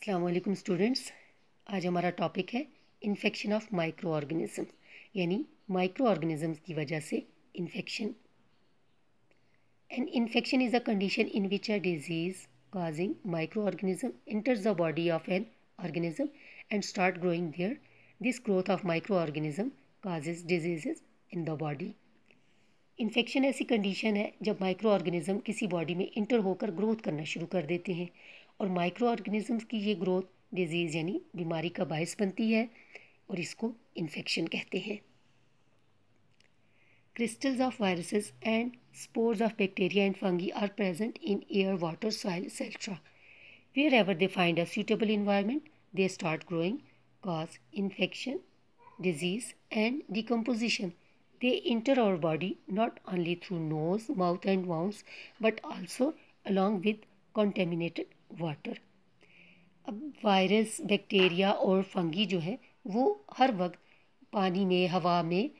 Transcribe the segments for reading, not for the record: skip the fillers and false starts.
अस्सलाम वालेकुम स्टूडेंट्स। आज हमारा टॉपिक है इन्फेक्शन ऑफ माइक्रो ऑर्गेनिज्म, यानी माइक्रो ऑर्गेनिजम्स की वजह से infection. An infection is a condition in which a disease causing microorganism enters the body of an organism and start growing there. This growth of microorganism causes diseases in the body. Infection ऐसी condition है जब micro organism किसी body में inter होकर growth करना शुरू कर देते हैं और माइक्रो ऑर्गेनिजम्स की ये ग्रोथ डिजीज़ यानी बीमारी का बायस बनती है और इसको इन्फेक्शन कहते हैं। Crystals of viruses and spores of bacteria and fungi are present in air, water, soil, etc. Wherever they find a suitable environment, they start growing, cause infection, disease, and decomposition. They enter our body not only through nose, mouth, and wounds, but also along with contaminated water. अब virus, bacteria और fungi जो है वो हर वक्त पानी में, हवा में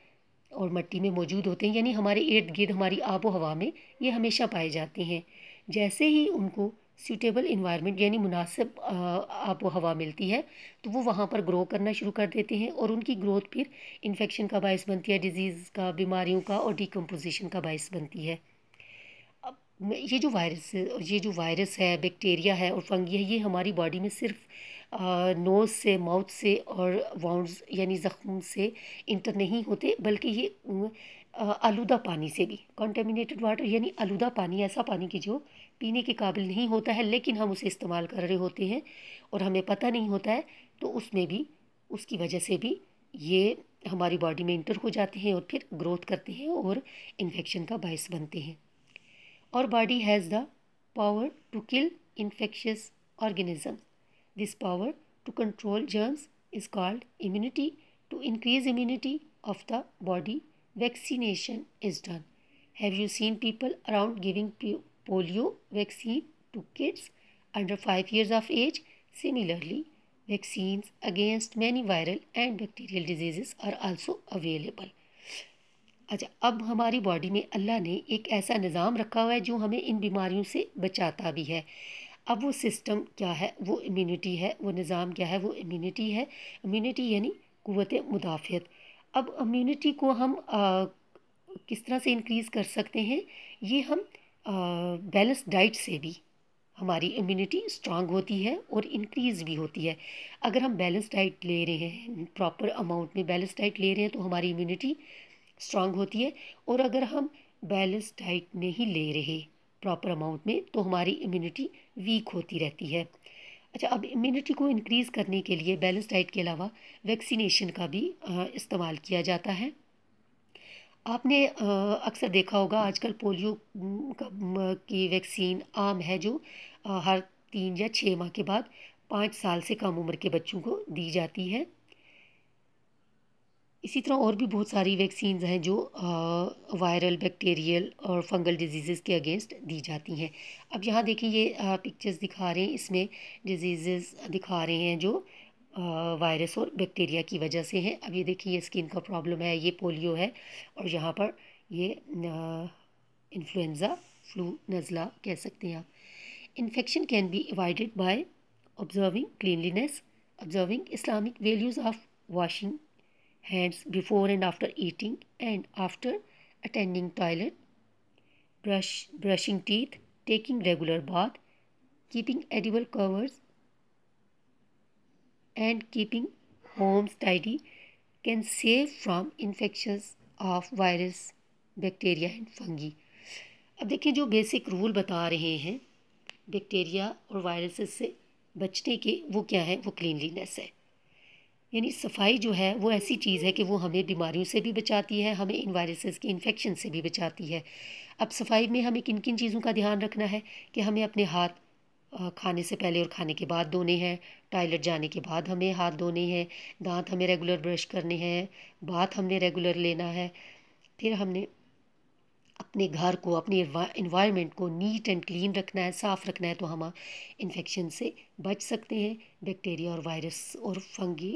और मिट्टी में मौजूद होते हैं, यानी हमारे इर्द गिर्द हमारी आबो हवा में ये हमेशा पाए जाते हैं। जैसे ही उनको सूटेबल इन्वायरमेंट यानी मुनासिब आबो हवा मिलती है तो वो वहाँ पर ग्रो करना शुरू कर देते हैं और उनकी ग्रोथ फिर इन्फेक्शन का बायस बनती है, डिजीज़ का, बीमारियों का और डिकम्पोजिशन का बायस बनती है। अब ये जो वायरस है, बैक्टीरिया है और फंगी है, ये हमारी बॉडी में सिर्फ नोज़ से, माउथ से और वाउंड्स यानी ज़ख्म से इंटर नहीं होते, बल्कि ये आलूदा पानी से भी, कॉन्टेमिनेटेड वाटर यानी आलूदा पानी, ऐसा पानी कि जो पीने के काबिल नहीं होता है लेकिन हम उसे इस्तेमाल कर रहे होते हैं और हमें पता नहीं होता है, तो उसमें भी उसकी वजह से भी ये हमारी बॉडी में इंटर हो जाते हैं और फिर ग्रोथ करते हैं और इन्फेक्शन का बायस बनते हैं। Our body has the power to kill infectious organisms. This power to control germs is called immunity. To increase immunity of the body, vaccination is done. Have you seen people around giving polio vaccine to kids under 5 years of age? Similarly, vaccines against many viral and bacterial diseases are also available. अच्छा, अब हमारी body में अल्लाह ने एक ऐसा निज़ाम रखा हुआ है जो हमें इन बीमारियों से बचाता भी है। अब वो सिस्टम क्या है, वो इम्यूनिटी है, वो निज़ाम क्या है, वो इम्यूनिटी है। इम्यूनिटी यानी क़ुव्वत मुदाफ़ियत। अब इम्यूनिटी को हम किस तरह से इंक्रीज़ कर सकते हैं, ये हम बैलेंस डाइट से भी हमारी इम्यूनिटी स्ट्रांग होती है और इंक्रीज़ भी होती है। अगर हम बैलेंस डाइट ले रहे हैं, प्रॉपर अमाउंट में बैलेंस डाइट ले रहे हैं तो हमारी इम्यूनिटी स्ट्रांग होती है, और अगर हम बैलेंस डाइट नहीं ले रहे प्रॉपर अमाउंट में तो हमारी इम्यूनिटी वीक होती रहती है। अच्छा, अब इम्यूनिटी को इंक्रीज़ करने के लिए बैलेंस डाइट के अलावा वैक्सीनेशन का भी इस्तेमाल किया जाता है। आपने अक्सर देखा होगा आजकल पोलियो की वैक्सीन आम है जो हर 3 या 6 माह के बाद 5 साल से कम उम्र के बच्चों को दी जाती है। इसी तरह और भी बहुत सारी वैक्सीन्स हैं जो वायरल, बैक्टीरियल और फंगल डिजीज़ के अगेंस्ट दी जाती हैं। अब यहाँ देखें, ये पिक्चर्स दिखा रहे हैं, इसमें डिजीज़ दिखा रहे हैं जो वायरस और बैक्टीरिया की वजह से हैं। अब ये देखिए, ये स्किन का प्रॉब्लम है, ये पोलियो है और यहाँ पर ये इन्फ्लुएंज़ा, फ्लू, नज़ला कह सकते हैं आप। Infection can be avoided by observing cleanliness, observing Islamic values of washing hands before and after eating and after attending toilet, brushing teeth, taking regular bath, keeping edible covers and keeping homes tidy can save from infections of virus, bacteria and fungi. अब देखिए, जो basic rule बता रहे हैं bacteria और viruses से बचने के, वो क्या है, वो क्लीनलीनेस है, यानी सफाई जो है वो ऐसी चीज़ है कि वो हमें बीमारियों से भी बचाती है, हमें इन वायरसेस के इन्फेक्शन से भी बचाती है। अब सफाई में हमें किन किन चीज़ों का ध्यान रखना है कि हमें अपने हाथ खाने से पहले और खाने के बाद धोने हैं, टॉयलेट जाने के बाद हमें हाथ धोने हैं, दांत हमें रेगुलर ब्रश करने हैं, बाथ हमने रेगुलर लेना है, फिर हमने अपने घर को, अपने इन्वायरमेंट को नीट एंड क्लीन रखना है, साफ़ रखना है, तो हम इन्फेक्शन से बच सकते हैं। बैक्टीरिया और वायरस और फंगी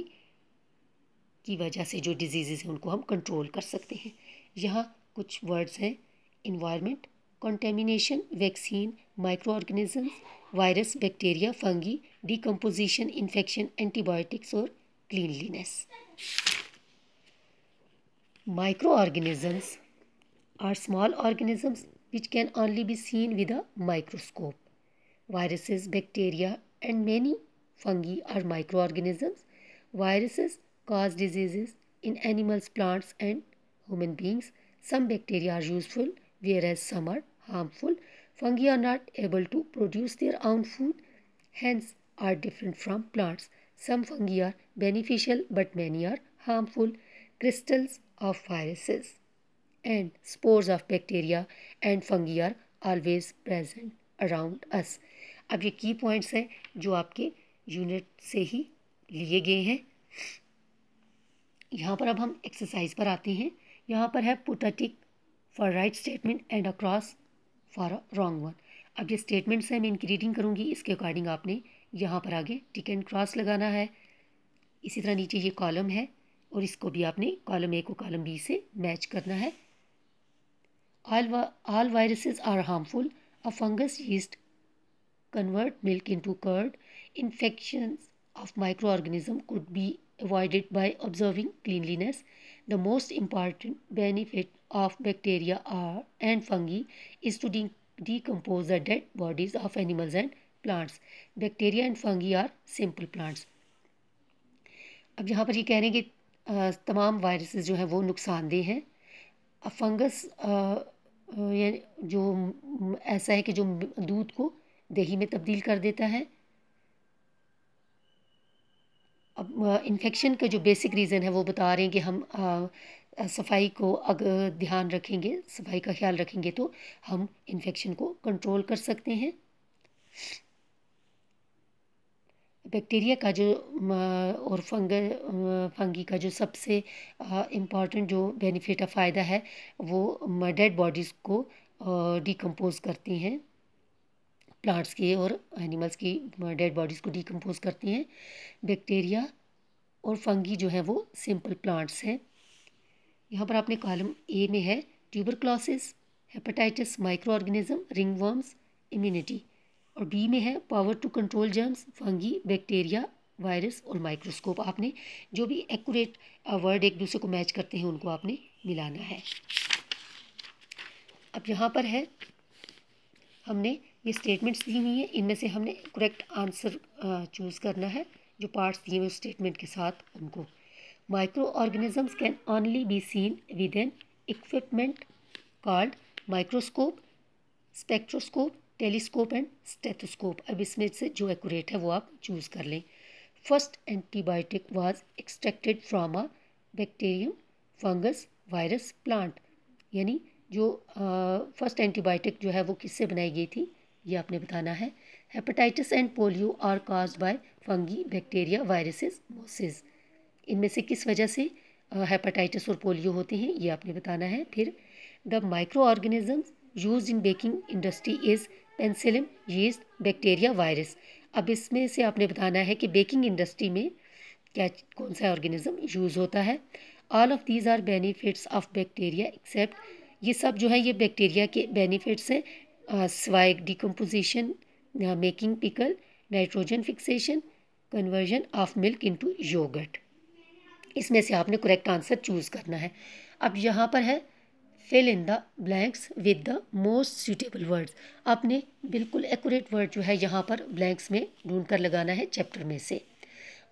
की वजह से जो डिजीज़ हैं उनको हम कंट्रोल कर सकते हैं। यहाँ कुछ वर्ड्स हैं: environment, contamination, vaccine, microorganisms, virus, bacteria, fungi, decomposition, infection, antibiotics और cleanliness. Microorganisms are small organisms which can only be seen with a microscope. Viruses, bacteria, and many fungi are microorganisms. Viruses cause diseases in animals, plants, and human beings. Some bacteria are useful, whereas some are harmful. Fungi are not able to produce their own food, hence are different from plants. Some fungi are beneficial, but many are harmful. Crystals of viruses and spores of bacteria and fungi are always present around us. अब ये की points हैं जो आपके unit से ही लिए गए हैं. यहाँ पर अब हम एक्सरसाइज पर आते हैं. यहाँ पर है put a tick for right statement and a cross for a wrong one. अब ये स्टेटमेंट्स हैं, मैं इनकी रीडिंग करूँगी, इसके अकॉर्डिंग आपने यहाँ पर आगे टिक एंड क्रॉस लगाना है. इसी तरह नीचे ये कॉलम है और इसको भी आपने कॉलम ए को कॉलम बी से मैच करना है. All viruses are harmful. A fungus yeast convert milk into curd. Infections of microorganisms could be avoided by observing cleanliness. The most important benefit of bacteria and fungi is to decompose the dead bodies of animals and plants. Bacteria and fungi are simple plants. अब यहाँ पर ये कह रहे हैं कि तमाम viruses जो हैं वो नुकसानदेह हैं. फंगस जो ऐसा है कि जो दूध को दही में तब्दील कर देता है. अब इन्फेक्शन का जो बेसिक रीज़न है वो बता रहे हैं कि हम सफाई को अगर ध्यान रखेंगे, सफाई का ख्याल रखेंगे तो हम इन्फेक्शन को कंट्रोल कर सकते हैं. बैक्टीरिया का जो और फंगी का जो सबसे इम्पॉर्टेंट जो बेनिफिट है, फ़ायदा है, वो डेड बॉडीज़ को डिकम्पोज करती हैं. प्लांट्स की और एनिमल्स की डेड बॉडीज़ को डिकम्पोज करती हैं. बैक्टीरिया और फंगी जो है वो सिंपल प्लांट्स हैं. यहाँ पर आपने कॉलम ए में है tuberculosis, hepatitis, micro organism, ringworms, immunity, और बी में है power to control germs, fungi, bacteria, virus और माइक्रोस्कोप. आपने जो भी एक्यूरेट वर्ड एक दूसरे को मैच करते हैं उनको आपने मिलाना है. अब यहाँ पर है हमने ये स्टेटमेंट्स दी हुई हैं, इनमें से हमने करेक्ट आंसर चूज़ करना है जो पार्ट्स दिए हुए स्टेटमेंट के साथ उनको. Micro organisms can only be seen with N equipment called microscope, spectroscope, telescope and stethoscope. अब इसमें से जो एक्यूरेट है वो आप चूज़ कर लें. First antibiotic was extracted from a bacterium, fungus, virus, plant. यानी जो फर्स्ट एंटीबायोटिक जो है वो किससे बनाई गई थी ये आपने बताना है. Hepatitis and polio are caused by fungi, bacteria, viruses, mosses. इनमें से किस वजह से हेपेटाइटिस और पोलियो होते हैं ये आपने बताना है. फिर the micro organisms use in baking industry is penicillin, yeast, bacteria, virus. अब इसमें से आपने बताना है कि बेकिंग इंडस्ट्री में क्या कौन सा ऑर्गेनिज्म यूज़ होता है. All of these are benefits of bacteria except, ये सब जो है ये बैक्टीरिया के बेनिफिट्स हैं सिवाय decomposition, making pickle, nitrogen fixation, conversion of milk into yoghurt. इसमें से आपने करेक्ट आंसर चूज़ करना है. अब यहाँ पर है fill in the blanks with the most suitable words. आपने बिल्कुल एक्यूरेट वर्ड जो है यहाँ पर ब्लैंक्स में ढूंढ कर लगाना है चैप्टर में से.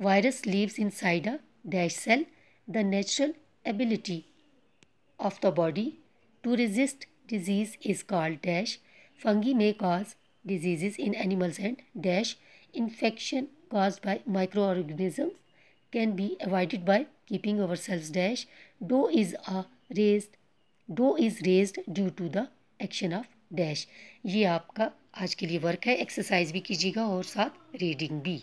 Virus lives inside a dash cell. The natural ability of the body to resist disease is called dash. Fungi may cause diseases in animals and dash. Infection caused by microorganisms can be avoided by keeping ourselves dash. Dough is raised due to the action of dash. ये आपका आज के लिए work है. Exercise भी कीजिएगा और साथ रीडिंग भी.